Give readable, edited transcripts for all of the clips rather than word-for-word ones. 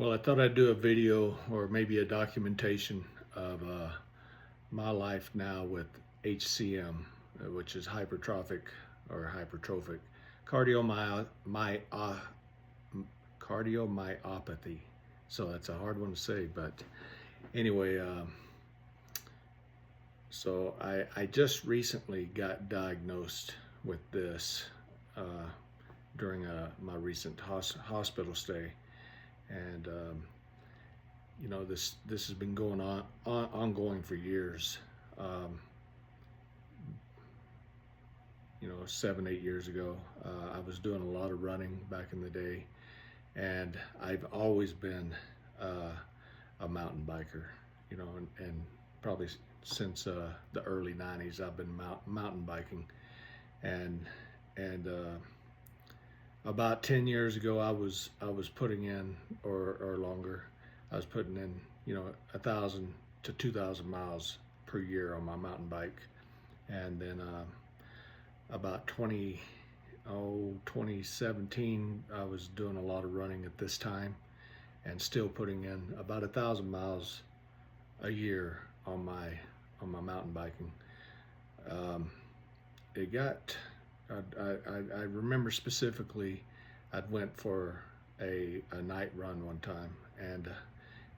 Well, I thought I'd do a video or maybe a documentation of my life now with HCM, which is hypertrophic cardiomyopathy. Cardiomyopathy. So that's a hard one to say, but anyway, so I just recently got diagnosed with this during my recent hospital stay. And you know, this has been going ongoing for years. You know, 7-8 years ago, I was doing a lot of running back in the day, and I've always been a mountain biker. You know, and probably since the early '90s, I've been mountain biking, and about 10 years ago, I was putting in, or longer, I was putting in, you know, 1,000 to 2,000 miles per year on my mountain bike. And then about 2017, I was doing a lot of running at this time, and still putting in about 1,000 miles a year on my mountain biking. It got I remember specifically I'd went for a night run one time, and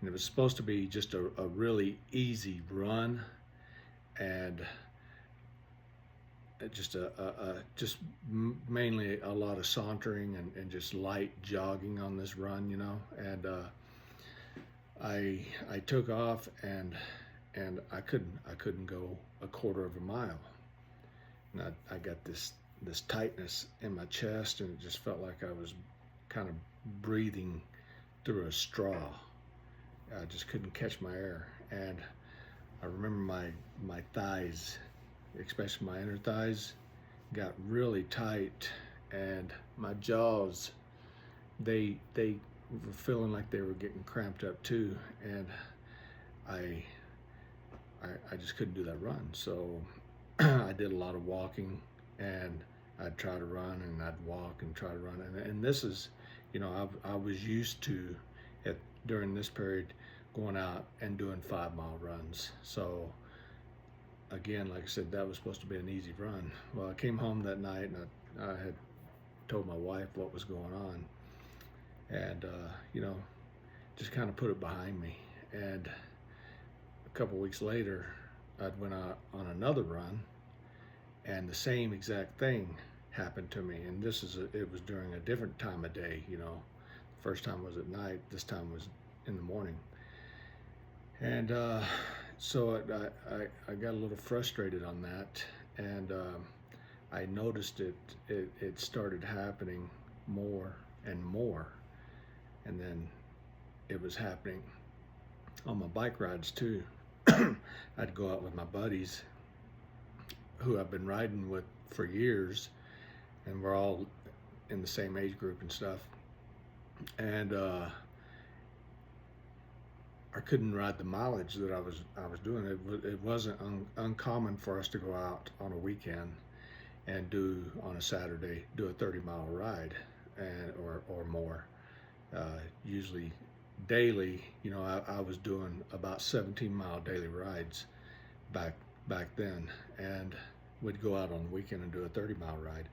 it was supposed to be just a really easy run, and just just mainly a lot of sauntering and just light jogging on this run, you know. And I took off, and I couldn't go a quarter of a mile. And I got this tightness in my chest, and it just felt like I was kind of breathing through a straw. I just couldn't catch my air. And I remember my thighs, especially my inner thighs, got really tight, and my jaws, they were feeling like they were getting cramped up too. And I just couldn't do that run. So I did a lot of walking, and I'd try to run, and I'd walk and try to run. And this is, you know, I was used to, during this period, going out and doing 5-mile runs. So again, like I said, that was supposed to be an easy run. Well, I came home that night, and I had told my wife what was going on, and you know, just kind of put it behind me. And a couple weeks later, I'd went out on another run, and the same exact thing happened to me. And it was during a different time of day, you know. The first time was at night, this time was in the morning. And so I got a little frustrated on that, and I noticed it started happening more and more. And then it was happening on my bike rides too. I'd go out with my buddies who I've been riding with for years, and we're all in the same age group and stuff. And I couldn't ride the mileage that I was doing. It wasn't uncommon for us to go out on a weekend and on a Saturday, do a 30-mile ride, and or more. Usually daily, you know, I was doing about 17-mile daily rides back then, and we'd go out on the weekend and do a 30-mile ride.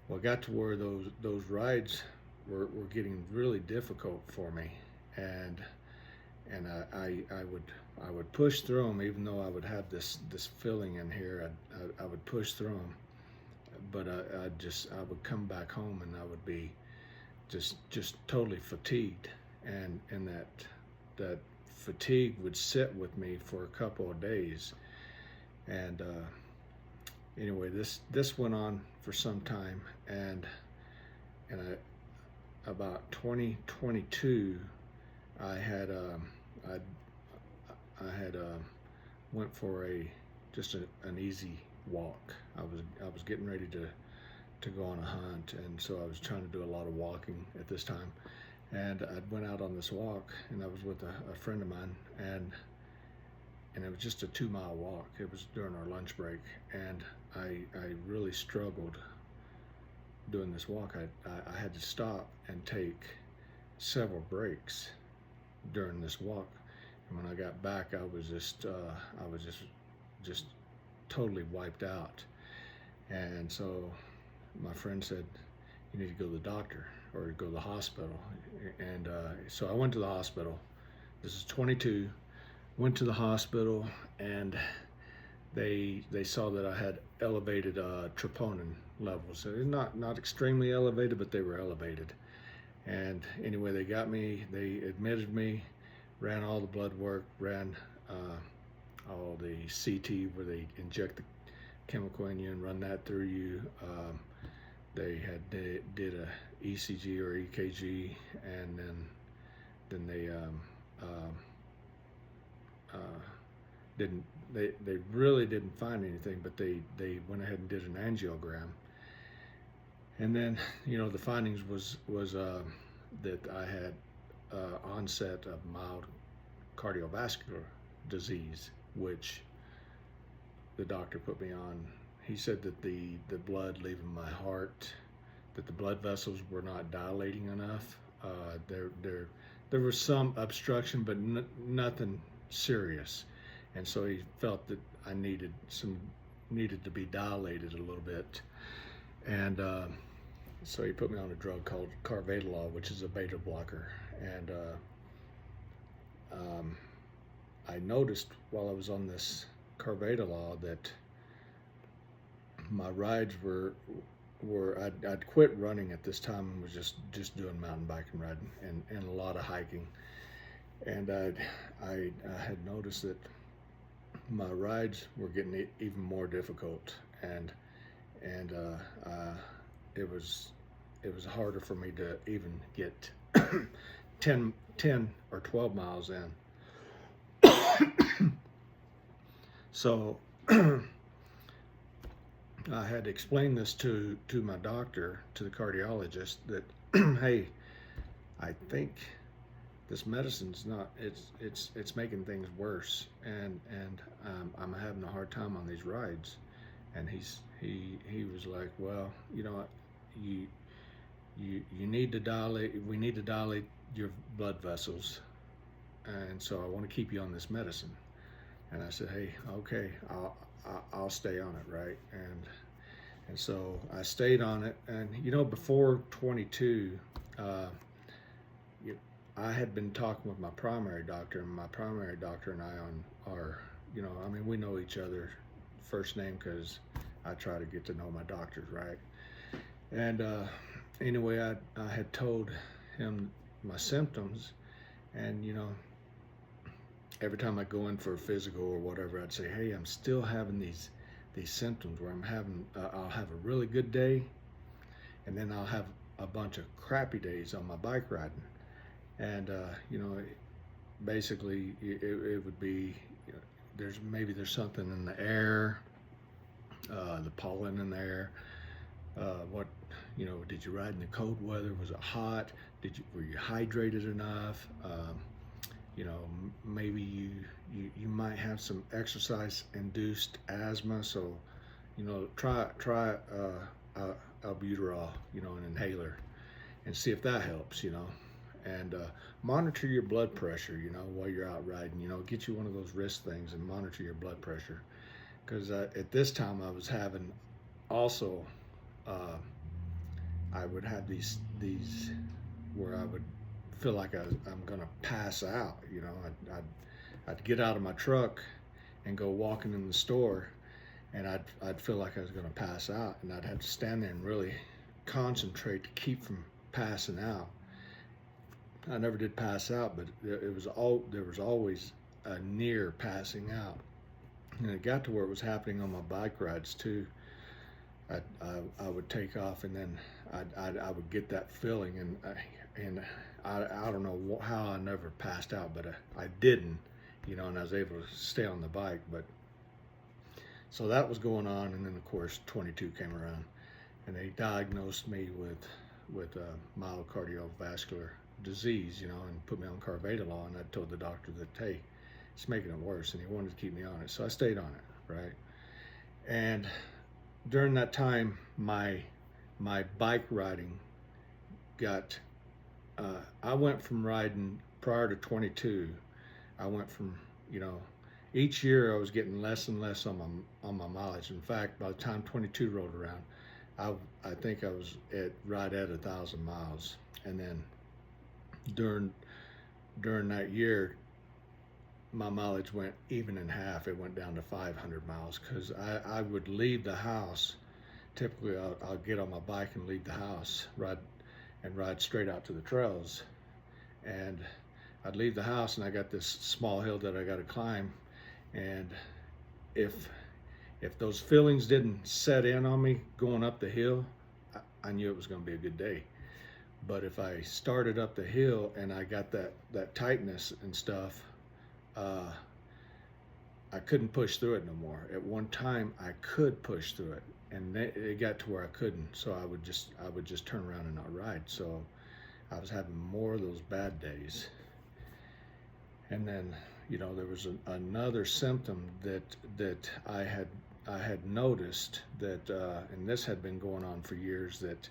Well, it got to where those rides were getting really difficult for me, and I would push through them, even though I would have this feeling in here. I would push through them, but I would come back home, and I would be just totally fatigued, and that fatigue would sit with me for a couple of days. And anyway, this went on for some time, and about 2022, I had went for just an easy walk. I was getting ready to go on a hunt, and so I was trying to do a lot of walking at this time. And I went out on this walk, and I was with a friend of mine, and it was just a 2-mile walk. It was during our lunch break, and I really struggled doing this walk. I had to stop and take several breaks during this walk. And when I got back, I was just totally wiped out. And so my friend said, you need to go to the doctor or go to the hospital. And so I went to the hospital. This is 22. Went to the hospital, and they saw that I had elevated troponin levels. So not extremely elevated, but they were elevated. And anyway, they got me. They admitted me, ran all the blood work, ran all the CT where they inject the chemical in you and run that through you. They did a ECG or EKG, and then they they really didn't find anything, but they went ahead and did an angiogram. And then, you know, the findings was that I had onset of mild cardiovascular disease, which the doctor put me on. He said that the blood leaving my heart, that the blood vessels were not dilating enough. There was some obstruction, but nothing serious. And so he felt that I needed to be dilated a little bit. And so he put me on a drug called carvedilol, which is a beta blocker. And I noticed while I was on this carvedilol that my rides were I'd quit running at this time and was just doing mountain biking riding and a lot of hiking. And I had noticed that my rides were getting even more difficult, and it was harder for me to even get 10 or 12 miles in. So I had to explain this to my doctor, to the cardiologist, that hey, I think this medicine's not, it's making things worse, and I'm having a hard time on these rides. And he was like, well, you know, you need to dilate, we need to dilate your blood vessels, and so I want to keep you on this medicine. And I said, hey, okay, I'll stay on it, right? And so I stayed on it. And you know, before 22, I had been talking with my primary doctor, and my primary doctor and I are, you know, I mean, we know each other first name because I try to get to know my doctors, right? And anyway, I had told him my symptoms, and you know, every time I go in for a physical or whatever, I'd say, hey, I'm still having these symptoms where I'll have a really good day, and then I'll have a bunch of crappy days on my bike riding. And you know, basically it would be, you know, there's something in the air, the pollen in the air. What, you know, did you ride in the cold weather? Was it hot? Were you hydrated enough? You know, maybe you might have some exercise-induced asthma. So, you know, try albuterol, you know, an inhaler, and see if that helps. You know. And monitor your blood pressure, you know, while you're out riding. You know, get you one of those wrist things and monitor your blood pressure. Because at this time I was having also, I would have these where I would feel like I'm gonna pass out. You know, I'd get out of my truck and go walking in the store, and I'd feel like I was gonna pass out, and I'd have to stand there and really concentrate to keep from passing out. I never did pass out, but there was always a near passing out. And it got to where it was happening on my bike rides too. I would take off, and then I would get that feeling, and I don't know how I never passed out, but I didn't, you know, and I was able to stay on the bike. But so that was going on, and then of course 22 came around, and they diagnosed me with mild cardiovascular disease, you know, and put me on carvedilol. And I told the doctor that, hey, it's making it worse, and he wanted to keep me on it, so I stayed on it, right? And during that time, my bike riding got I went from riding prior to 22. I went from, you know, each year I was getting less and less on my mileage. In fact, by the time 22 rolled around, I think I was right at 1,000 miles. And then during that year, my mileage went even in half. It went down to 500 miles because I would leave the house. Typically, I'll get on my bike and leave the house, ride straight out to the trails. And I'd leave the house and I got this small hill that I got to climb. And if those feelings didn't set in on me going up the hill, I knew it was going to be a good day. But if I started up the hill and I got that tightness and stuff, I couldn't push through it no more. At one time, I could push through it, and it got to where I couldn't. So I would just turn around and not ride. So I was having more of those bad days. And then, you know, there was another symptom that I had noticed that, and this had been going on for years, that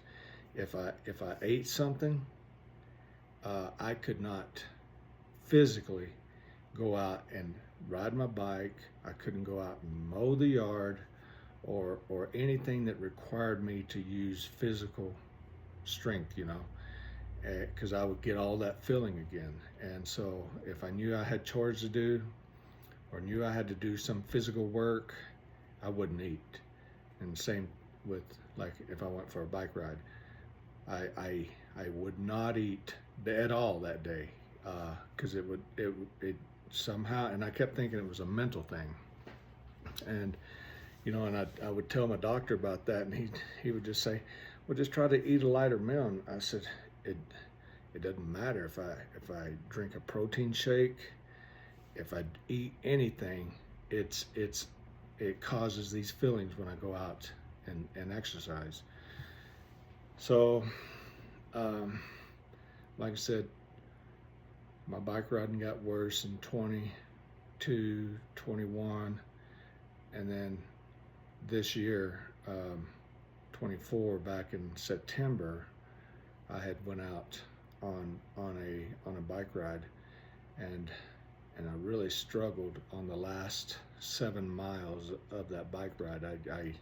if I ate something, I could not physically go out and ride my bike. I couldn't go out and mow the yard or anything that required me to use physical strength, you know, because I would get all that feeling again. And so if I knew I had chores to do or knew I had to do some physical work, I wouldn't eat. And same with, like, if I went for a bike ride, I would not eat at all that day, because it somehow, and I kept thinking it was a mental thing. And, you know, and I would tell my doctor about that, and he would just say, well, just try to eat a lighter meal. And I said, it doesn't matter if I drink a protein shake, if I eat anything, it causes these feelings when I go out and exercise. So, like I said, my bike riding got worse in 22, 21, and then this year, 24, back in September, I had went out on a bike ride, and I really struggled on the last 7 miles of that bike ride. I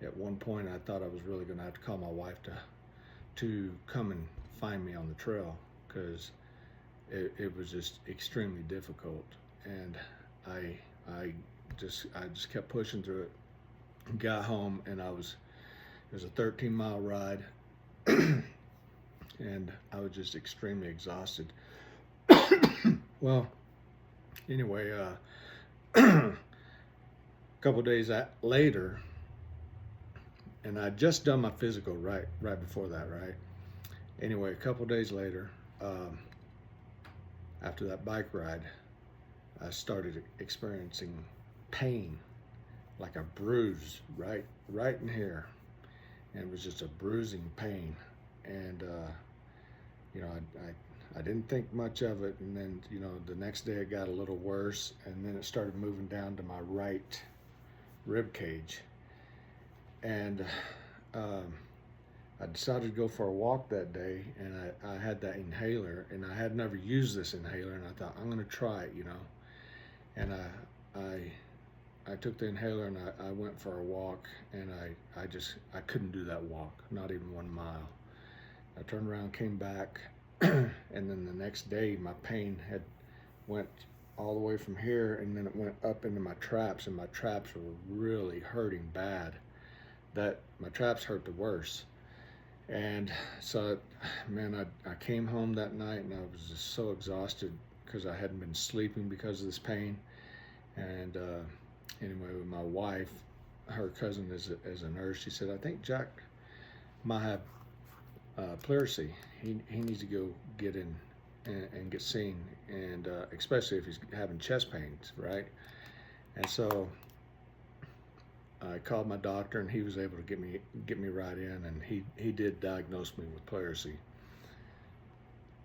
at one point I thought I was really going to have to call my wife to come and find me on the trail, because it was just extremely difficult. And I just kept pushing through it. Got home, and it was a 13-mile ride, and I was just extremely exhausted. Well, anyway, a couple days later, and I'd just done my physical right before that, right? Anyway, a couple days later, after that bike ride, I started experiencing pain, like a bruise right in here, and it was just a bruising pain. And you know, I didn't think much of it, and then, you know, the next day it got a little worse, and then it started moving down to my right rib cage. And I decided to go for a walk that day, and I had that inhaler, and I had never used this inhaler, and I thought, I'm going to try it, you know. And I took the inhaler, and I went for a walk, and I couldn't do that walk, not even 1 mile. I turned around, came back, and then the next day my pain had went all the way from here, and then it went up into my traps, and my traps were really hurting bad. That my traps hurt the worst. And so, man, I came home that night, and I was just so exhausted because I hadn't been sleeping because of this pain. And anyway, with my wife, her cousin is a nurse, she said, I think Jack might have pleurisy. He needs to go get in and get seen, and especially if he's having chest pains, right? And so I called my doctor, and he was able to get me right in, and he did diagnose me with pleurisy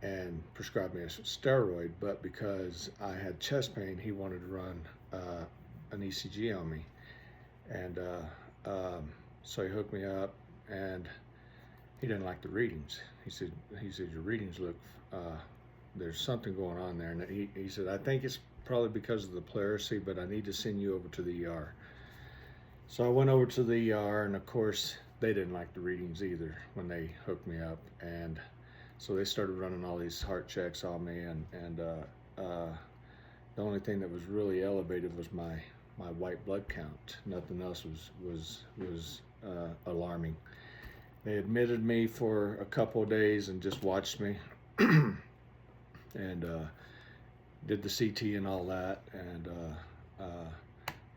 and prescribed me a steroid. But because I had chest pain, he wanted to run an ECG on me, and so he hooked me up, and he didn't like the readings. he said your readings look, there's something going on there. And he said, I think it's probably because of the pleurisy, but I need to send you over to the ER. So I went over to the ER, and of course they didn't like the readings either when they hooked me up, and so they started running all these heart checks on me, and the only thing that was really elevated was my white blood count. Nothing else was alarming. They admitted me for a couple of days and just watched me and did the CT and all that, and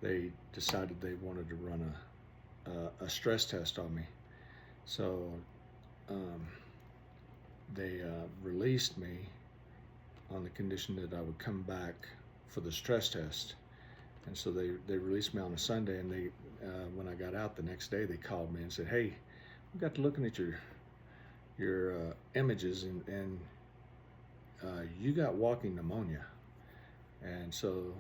they decided they wanted to run a stress test on me. So they released me on the condition that I would come back for the stress test. And so they released me on a Sunday, and they when I got out the next day, they called me and said, hey, we got to looking at your images, and you got walking pneumonia. And so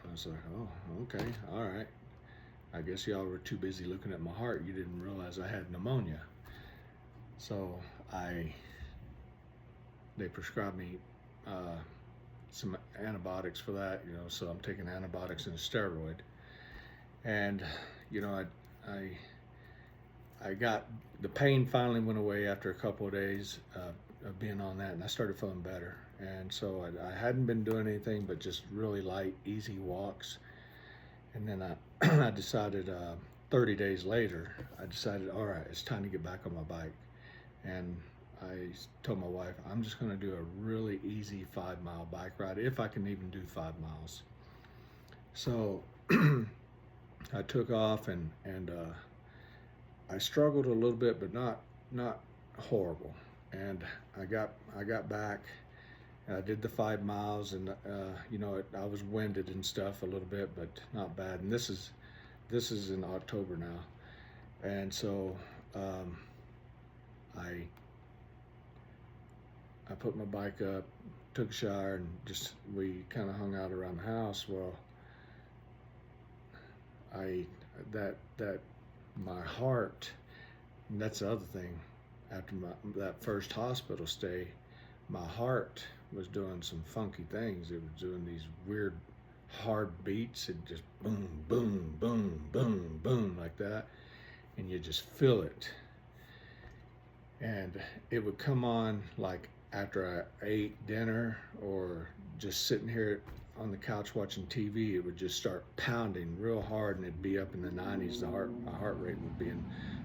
I was like, oh, okay, all right. I guess y'all were too busy looking at my heart. You didn't realize I had pneumonia. So they prescribed me some antibiotics for that, so I'm taking antibiotics and a steroid. And, I got, the pain finally went away after a couple of days of being on that, and I started feeling better. And so I hadn't been doing anything but just really light, easy walks. And then I decided 30 days later, I decided, all right, it's time to get back on my bike. And I told my wife, I'm just gonna do a really easy 5-mile bike ride, if I can even do 5 miles. So I took off, and I struggled a little bit, but not horrible. And I got back. I did the 5 miles, and I was winded and stuff a little bit, but not bad. And this is in October now, and so I put my bike up, took a shower, and we kind of hung out around the house. Well, my heart, and that's the other thing. After that first hospital stay, my heart was doing some funky things. It was doing these weird hard beats. It just boom, boom, boom, boom, boom, like that, and you just feel it. And it would come on like after I ate dinner, or just sitting here on the couch watching TV. It would just start pounding real hard, and it'd be up in the 90s. My heart rate would be in.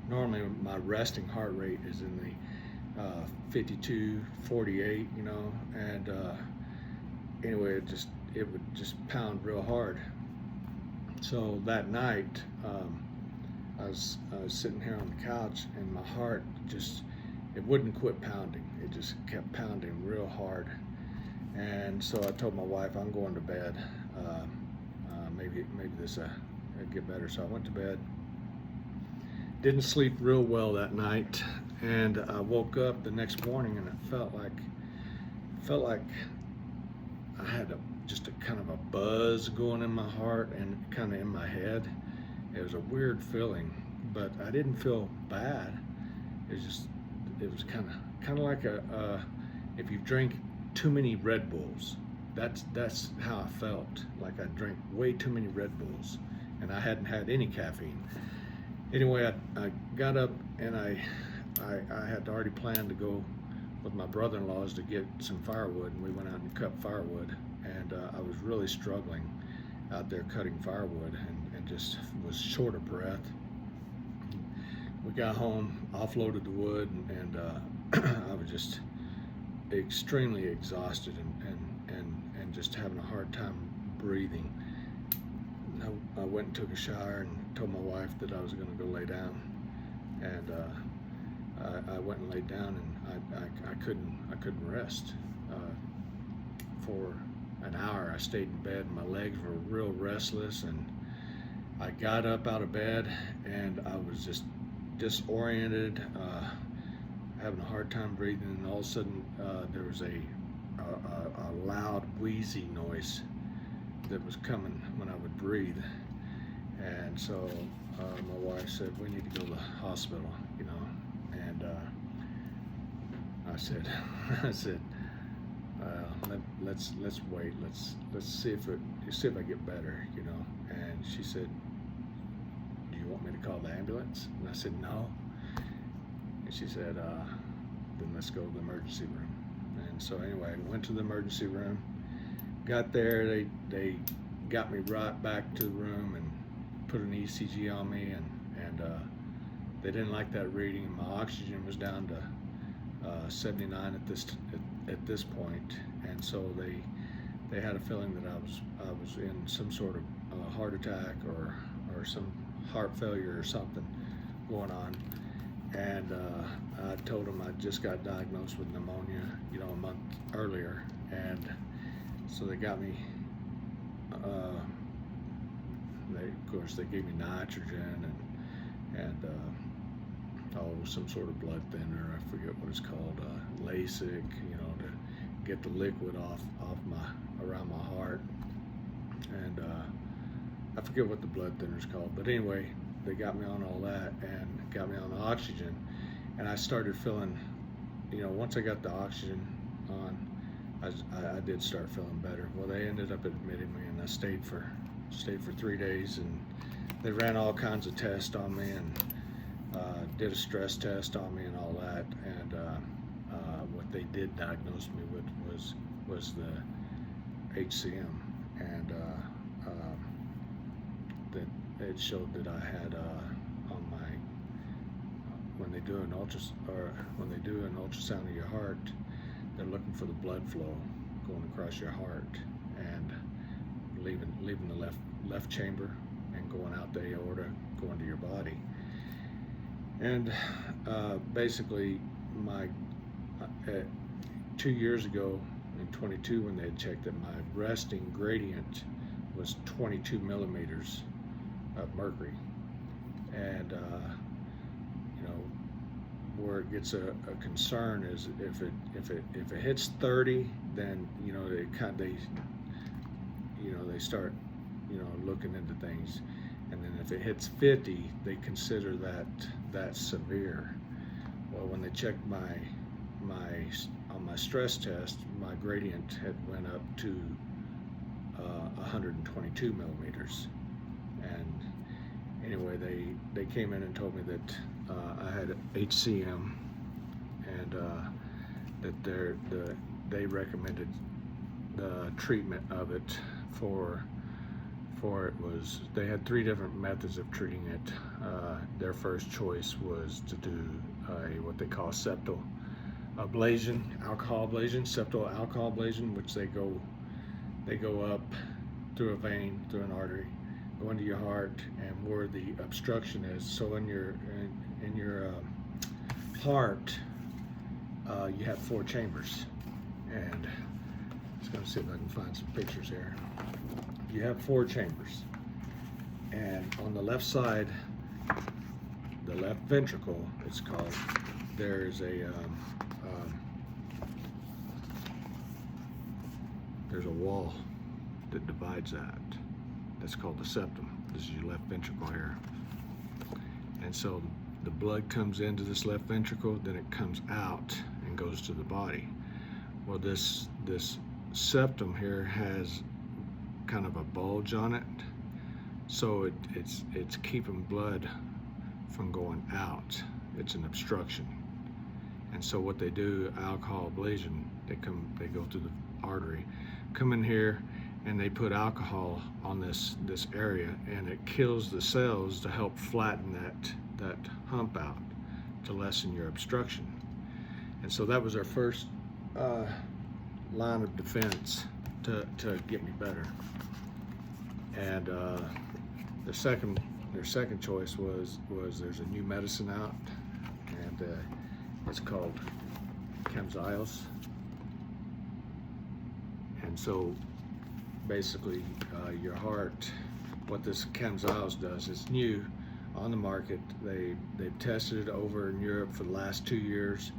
Normally my resting heart rate is in the 52, 48, and anyway, it would just pound real hard. So that night, I was sitting here on the couch, and my heart it wouldn't quit pounding. It just kept pounding real hard. And so I told my wife, I'm going to bed. Maybe this will get better. So I went to bed. Didn't sleep real well that night, and I woke up the next morning, and it felt like I had just a kind of a buzz going in my heart and kind of in my head. It was a weird feeling, but I didn't feel bad. It was kind of like if you drink too many Red Bulls. That's how I felt. Like I drank way too many Red Bulls, and I hadn't had any caffeine. Anyway, I got up, and I had already planned to go with my brother-in-laws to get some firewood, and we went out and cut firewood. And I was really struggling out there cutting firewood, and just was short of breath. We got home, offloaded the wood, and I was just extremely exhausted and just having a hard time breathing. I went and took a shower and told my wife that I was going to go lay down, and I went and laid down, and I couldn't rest. For an hour I stayed in bed. My legs were real restless, and I got up out of bed, and I was just disoriented, having a hard time breathing, and all of a sudden there was a loud wheezy noise that was coming when I would breathe. And so my wife said, we need to go to the hospital, and said, I said, let's wait. Let's see if I get better, you know. And she said, "Do you want me to call the ambulance?" And I said, "No." And she said, "Then let's go to the emergency room." And so anyway, I went to the emergency room. Got there, they got me right back to the room and put an ECG on me, and they didn't like that reading. My oxygen was down to 79 at this point, and so they had a feeling that I was in some sort of heart attack or some heart failure or something going on. And I told them I just got diagnosed with pneumonia, you know, a month earlier, and so they got me. Of course, they gave me nitrogen and some sort of blood thinner. I forget what it's called, LASIK, you know, to get the liquid off around my heart. And I forget what the blood thinner is called, but anyway, they got me on all that and got me on the oxygen. And I started feeling, you know, once I got the oxygen on, I did start feeling better. Well, they ended up admitting me, and I stayed for 3 days, and they ran all kinds of tests on me, and did a stress test on me and all that. And what they did diagnose me with was the HCM, and that it showed that I had on my when they do an ultrasound of your heart, they're looking for the blood flow going across your heart and leaving the left chamber and going out the aorta, going to your body. And basically, 2 years ago in 22, when they had checked it, my resting gradient was 22 millimeters of mercury. And you know, where it gets a concern is if it hits 30, then you know they start looking into things, and then if it hits 50, they consider that severe. Well, when they checked on my stress test, my gradient had went up to 122 millimeters. And anyway, they came in and told me that I had HCM, and that they recommended the treatment of it for it was, they had 3 different methods of treating it. Their first choice was to do what they call septal ablation, alcohol ablation, septal alcohol ablation, which they go up through a vein, through an artery, go into your heart, and where the obstruction is. So in your heart, you have 4 chambers, and I'm just going to see if I can find some pictures here. You have 4 chambers, and on the left side, the left ventricle, it's called, there's a wall that divides that. That's called the septum. This is your left ventricle here. And so the blood comes into this left ventricle, then it comes out and goes to the body. Well, this septum here has kind of a bulge on it, so it's keeping blood from going out. It's an obstruction. And so what they do, alcohol ablation, they go through the artery, come in here, and they put alcohol on this area, and it kills the cells to help flatten that hump out, to lessen your obstruction. And so that was our first line of defense to get me better. And their second choice was there's a new medicine out, and it's called Camzyos. And so basically your heart, what this Camzyos does, is new on the market. They've tested it over in Europe for the last 2 years.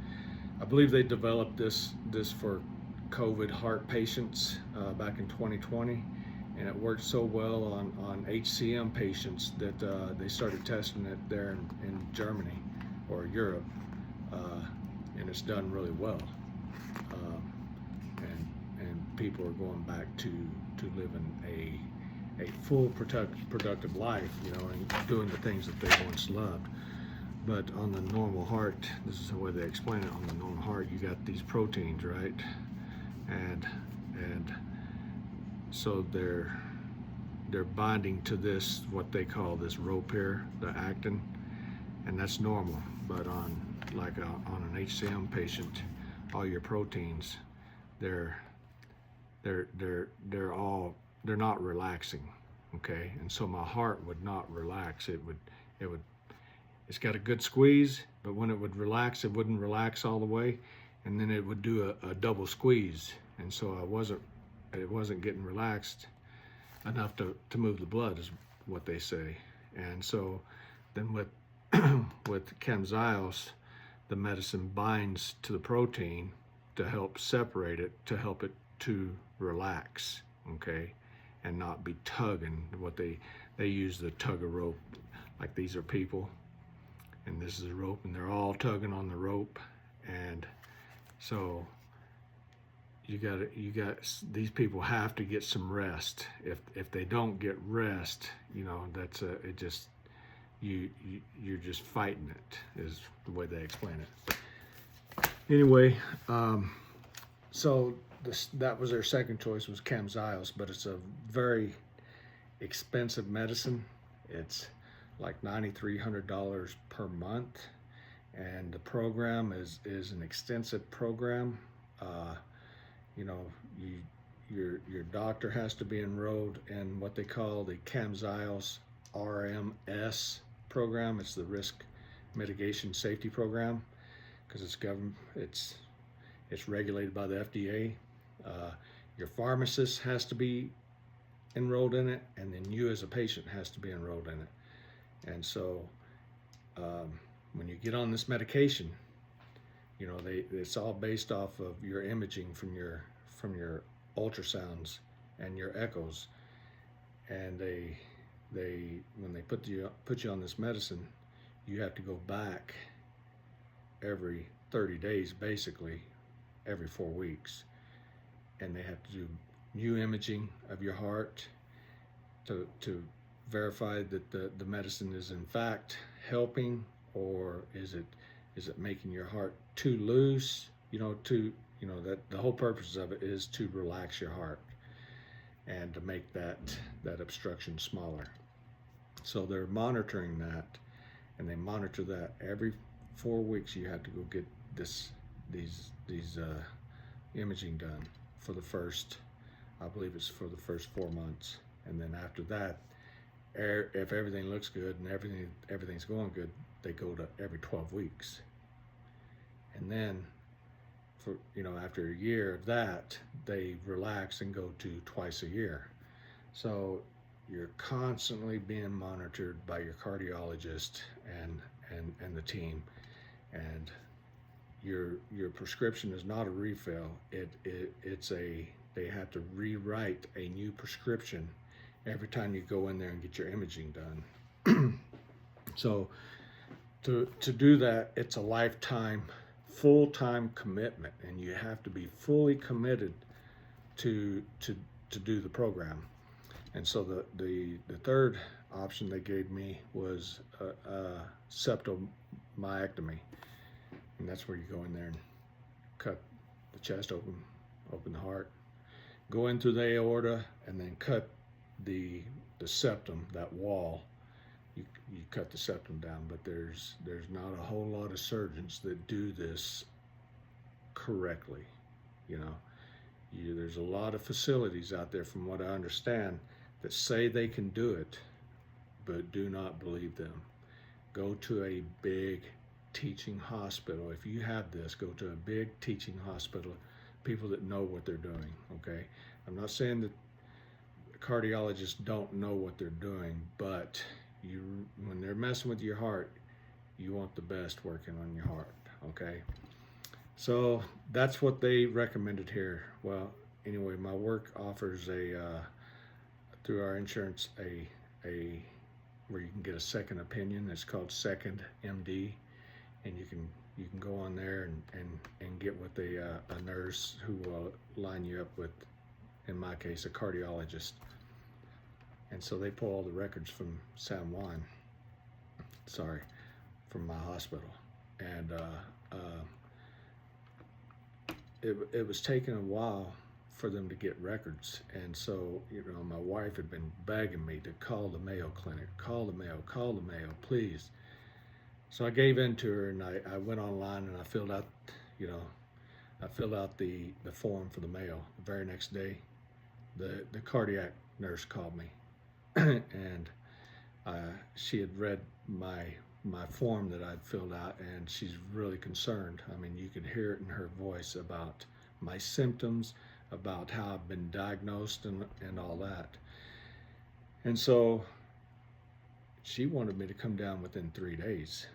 I believe they developed this for COVID heart patients back in 2020, and it worked so well on HCM patients that they started testing it there in Germany or Europe and it's done really well. And people are going back to living a full productive life, you know, and doing the things that they once loved. But on the normal heart, this is the way they explain it. On the normal heart, you got these proteins, right? And so they're binding to this, what they call this rope here, the actin, and that's normal. But on an HCM patient, all your proteins, they're not relaxing, okay? And so my heart would not relax. It's got a good squeeze, but when it would relax, it wouldn't relax all the way, and then it would do a double squeeze, and so it wasn't getting relaxed enough to move the blood, is what they say. And so then with with Camzyos, the medicine binds to the protein to help separate it, to help it to relax, okay, and not be tugging. What they use the tug of rope, like these are people, and this is a rope, and they're all tugging on the rope, and so you got these people have to get some rest. If they don't get rest, you know, that's it just you're just fighting it, is the way they explain it. Anyway, so that was their second choice, was Camzyos, but it's a very expensive medicine. It's like $9,300 per month, and the program is an extensive program. You know, your doctor has to be enrolled in what they call the Camzyos RMS program. It's the Risk Mitigation Safety Program, because it's regulated by the FDA. Your pharmacist has to be enrolled in it, and then you as a patient has to be enrolled in it. And so when you get on this medication, you know, it's all based off of your imaging from your ultrasounds and your echoes, and when they put you on this medicine, you have to go back every 30 days, basically every 4 weeks, and they have to do new imaging of your heart to verify that the medicine is in fact helping, or is it making your heart too loose, you know, that the whole purpose of it is to relax your heart and to make that obstruction smaller. So they're monitoring that, and they monitor that every 4 weeks. You have to go get these imaging done for the first, I believe it's for the first 4 months, and then after that, if everything looks good and everything's going good, they go to every 12 weeks. And then after a year of that, they relax and go to twice a year. So you're constantly being monitored by your cardiologist and the team, and your prescription is not a refill. They have to rewrite a new prescription every time you go in there and get your imaging done. So to do that, it's a lifetime, full-time commitment, and you have to be fully committed to do the program. And so the third option they gave me was septal myectomy, and that's where you go in there and cut the chest open the heart, go in through the aorta, and then cut the septum, that wall. You cut the septum down, but there's not a whole lot of surgeons that do this correctly. You know, there's a lot of facilities out there, from what I understand, that say they can do it, but do not believe them. Go to a big teaching hospital. If you have this, go to a big teaching hospital, people that know what they're doing, okay? I'm not saying that cardiologists don't know what they're doing, but when they're messing with your heart, you want the best working on your heart, okay? So that's what they recommended here. Well, anyway, my work offers through our insurance, where you can get a second opinion. It's called Second MD, and You can go on there and get with a nurse who will line you up with, in my case, a cardiologist. And so they pull all the records from from my hospital. And it was taking a while for them to get records. And so, my wife had been begging me to call the Mayo Clinic, call the Mayo, please. So I gave in to her, and I went online and I filled out, the form for the Mayo. The very next day, the cardiac nurse called me, and she had read my form that I'd filled out, and she's really concerned. I mean, you could hear it in her voice about my symptoms, about how I've been diagnosed and all that. And so she wanted me to come down within 3 days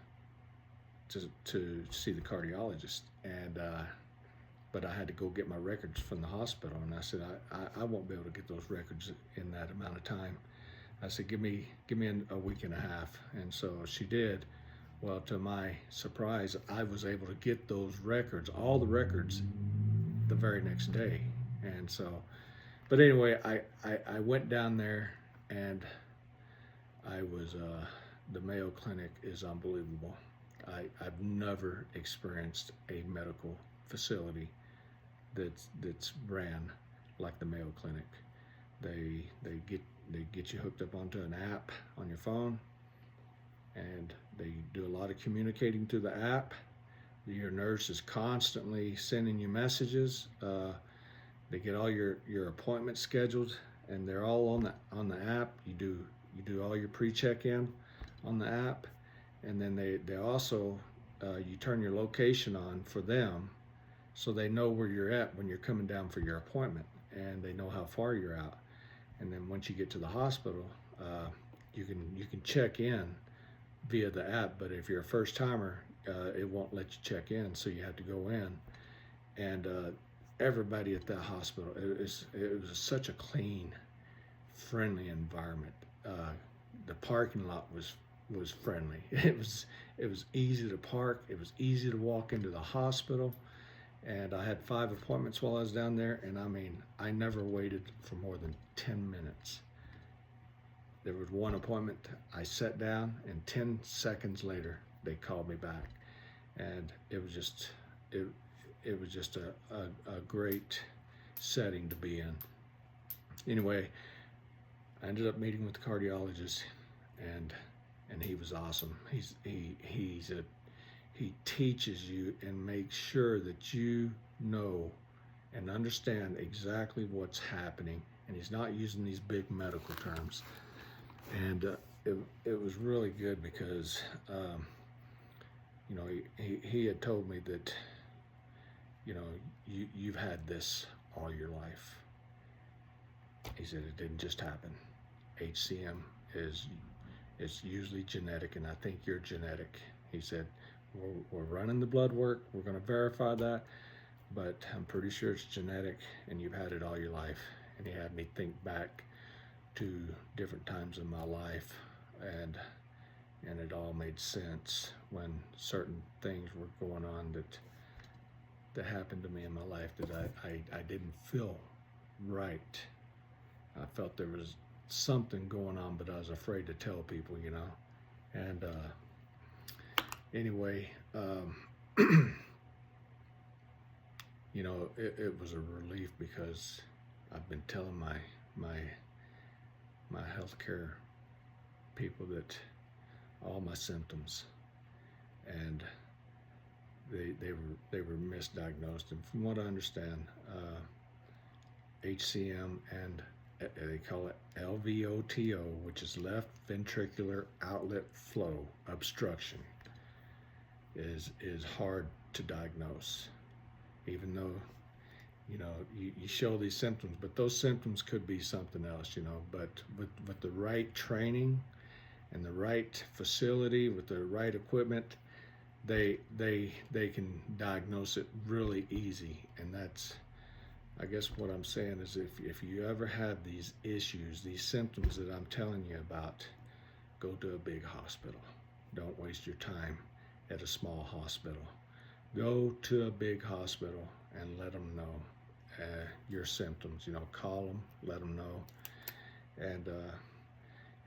to see the cardiologist. And but I had to go get my records from the hospital, and I said, I won't be able to get those records in that amount of time. I said, give me a week and a half. And so she did. Well, to my surprise, I was able to get those records, all the records, the very next day. And so, but anyway, I went down there, and I was, the Mayo Clinic is unbelievable. I've never experienced a medical facility that's ran like the Mayo Clinic. They get you hooked up onto an app on your phone, and they do a lot of communicating through the app. Your nurse is constantly sending you messages. They get all your appointments scheduled, and they're all on the app. You do all your pre-check-in on the app, and then they also you turn your location on for them, so they know where you're at when you're coming down for your appointment, and they know how far you're out. And then once you get to the hospital, you can check in via the app. But if you're a first timer, it won't let you check in, so you have to go in. And everybody at that hospital, it was such a clean, friendly environment. The parking lot was friendly. It was easy to park. It was easy to walk into the hospital. And I had 5 appointments while I was down there, and I mean, I never waited for more than 10 minutes. There was one appointment, I sat down, and 10 seconds later, they called me back. And it was just a great setting to be in. Anyway, I ended up meeting with the cardiologist, and he was awesome. He teaches you and makes sure that you know and understand exactly what's happening, and he's not using these big medical terms. And it was really good because he had told me that you've had this all your life. He said it didn't just happen. HCM it's usually genetic, and I think you're genetic. He said, we're running the blood work, we're going to verify that, but I'm pretty sure it's genetic, and you've had it all your life. And he had me think back to different times in my life, and it all made sense when certain things were going on that happened to me in my life that I didn't feel right. I felt there was something going on, but I was afraid to tell people, And anyway, it was a relief because I've been telling my healthcare people that all my symptoms, and they were misdiagnosed. And from what I understand, HCM, and they call it LVOTO, which is left ventricular outlet flow obstruction, is hard to diagnose, even though you show these symptoms, but those symptoms could be something else, but with the right training and the right facility with the right equipment, they can diagnose it really easy. And that's, I guess what I'm saying is, if you ever have these issues, these symptoms that I'm telling you about, go to a big hospital. Don't waste your time at a small hospital. go to a big hospital and let them know your symptoms. You know, call them, let them know. And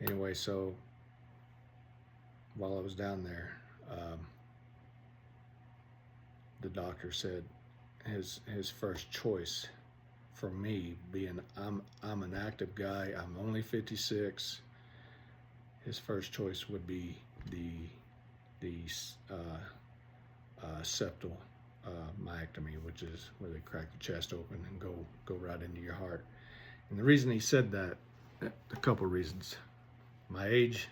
anyway, so while I was down there, the doctor said his first choice for me, being I'm an active guy, I'm only 56. His first choice would be the septal myectomy, which is where they crack the chest open and go right into your heart. And the reason he said that, a couple of reasons: my age,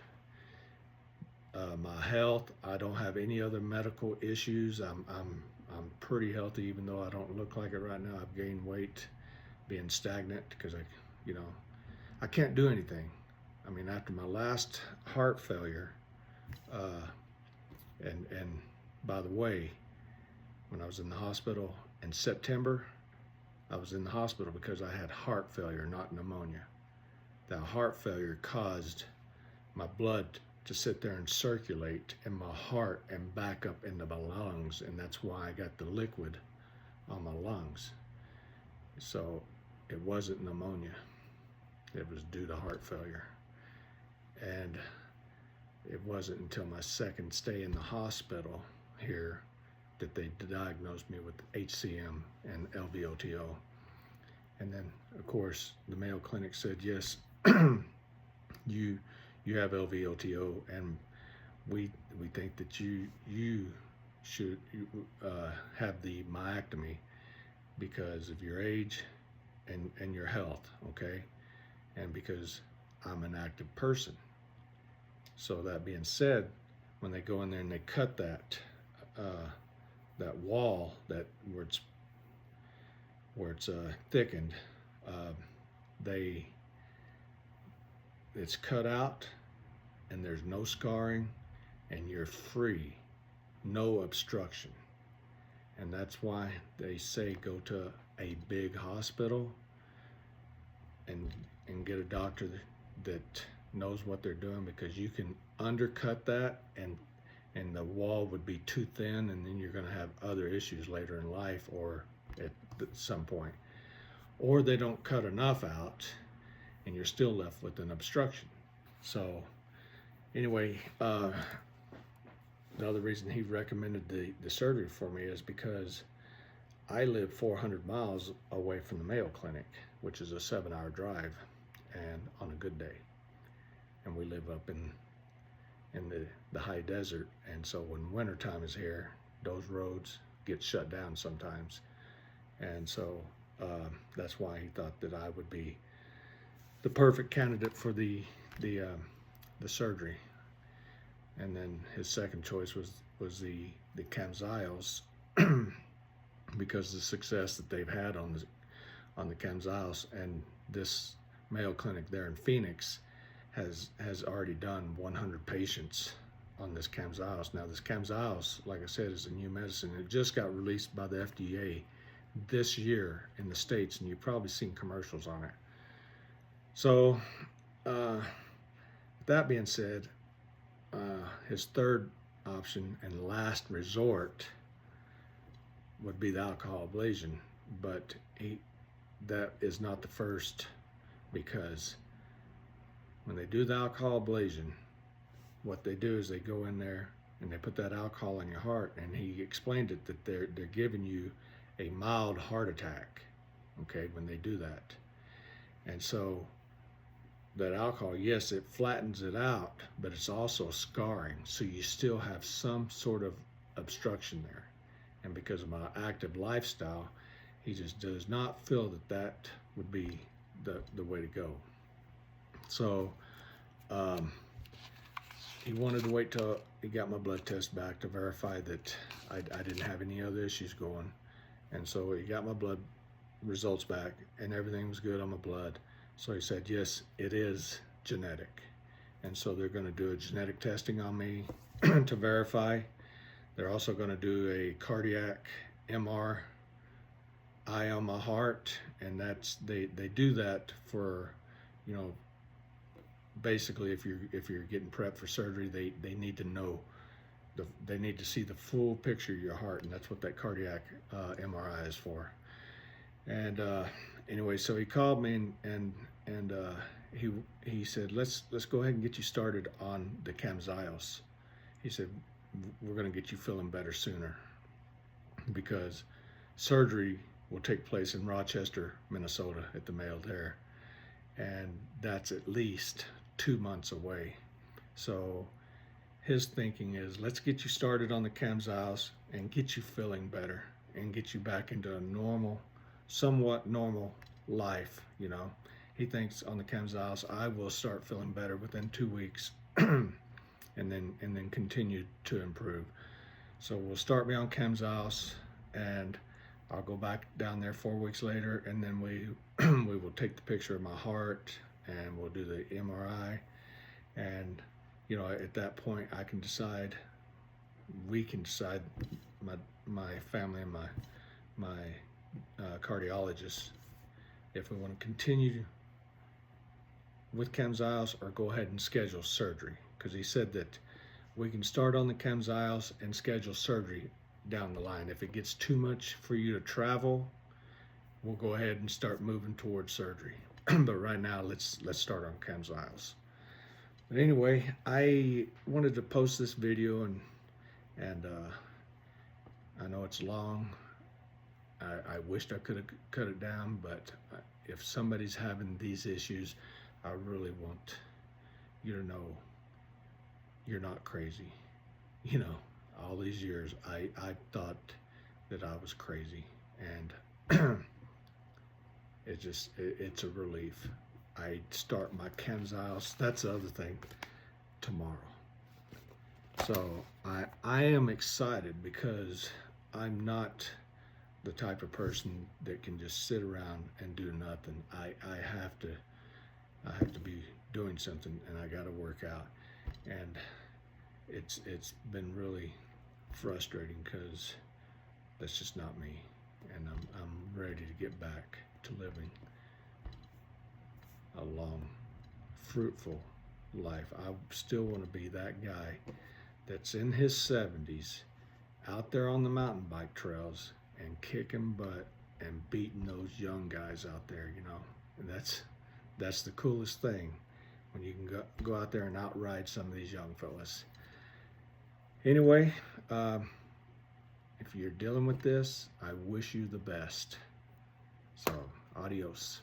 my health. I don't have any other medical issues. I'm pretty healthy, even though I don't look like it right now. I've gained weight, being stagnant because I can't do anything. I mean, after my last heart failure, and by the way, when I was in the hospital in September, I was in the hospital because I had heart failure, not pneumonia. That heart failure caused my blood to sit there and circulate in my heart and back up into my lungs, and that's why I got the liquid on my lungs. So it wasn't pneumonia. It was due to heart failure. And it wasn't until my second stay in the hospital here that they diagnosed me with HCM and LVOTO. And then, of course, the Mayo Clinic said, yes, you have LVOTO, and we think that you should have the myectomy because of your age and your health, okay? And because I'm an active person. So that being said, when they go in there and they cut that wall where it's thickened, it's cut out, and there's no scarring, and you're free, no obstruction. And that's why they say go to a big hospital and get a doctor that knows what they're doing, because you can undercut that and the wall would be too thin, and then you're going to have other issues later in life or at some point. Or they don't cut enough out and you're still left with an obstruction. So anyway, the other reason he recommended the surgery for me is because I live 400 miles away from the Mayo Clinic, which is a 7-hour drive, and on a good day. And we live up in the high desert, and so when wintertime is here, those roads get shut down sometimes. And so that's why he thought that I would be the perfect candidate for the surgery. And then his second choice was the Camzyos because of the success that they've had on the Camzyos, and this Mayo Clinic there in Phoenix has already done 100 patients on this Camzyos. Now this Camzyos, like I said, is a new medicine. It just got released by the FDA this year in the States, and you've probably seen commercials on it. So that being said, his third option and last resort would be the alcohol ablation, but that is not the first, because when they do the alcohol ablation, what they do is they go in there and they put that alcohol in your heart, and he explained it that they're giving you a mild heart attack, okay, when they do that. And so that alcohol, yes, it flattens it out, but it's also scarring, so you still have some sort of obstruction there. And because of my active lifestyle, he just does not feel that would be the way to go. So he wanted to wait till he got my blood test back to verify that I didn't have any other issues going. And so he got my blood results back and everything was good on my blood. So he said, yes, it is genetic. And so they're going to do a genetic testing on me to verify. They're also going to do a cardiac MRI on my heart, and that's they do that for, you know, basically if you're getting prepped for surgery, they need to know they need to see the full picture of your heart, and that's what that cardiac MRI is for. And anyway, so he called me and he said, let's go ahead and get you started on the Camzyos. He said, we're going to get you feeling better sooner, because surgery will take place in Rochester, Minnesota at the Mayo there, and that's at least 2 months away. So his thinking is, let's get you started on the Camzyos and get you feeling better and get you back into a normal, somewhat normal life. You know, he thinks on the Camzyos I will start feeling better within 2 weeks and then continue to improve. So we'll start me on Camzyos, and I'll go back down there 4 weeks later, and then we will take the picture of my heart and we'll do the MRI. And you know, at that point I can decide, we can decide, my family and my cardiologist, if we want to continue with Camzyos or go ahead and schedule surgery. Because he said that we can start on the Camzyos and schedule surgery down the line. If it gets too much for you to travel, we'll go ahead and start moving towards surgery. But right now, let's start on Camzyos. But anyway, I wanted to post this video, and I know it's long. I wished I could have cut it down, but if somebody's having these issues, I really want you to know you're not crazy. You know, all these years I thought that I was crazy, and it's a relief. I start my Camzyos, that's the other thing, tomorrow. So I am excited, because I'm not the type of person that can just sit around and do nothing. I have to be doing something, and I got to work out. And it's been really frustrating, because that's just not me, and I'm ready to get back to living a long, fruitful life. I still want to be that guy that's in his 70s out there on the mountain bike trails and kicking butt and beating those young guys out there, you know. And that's the coolest thing, when you can go out there and outride some of these young fellas. Anyway, if you're dealing with this, I wish you the best. So, adios.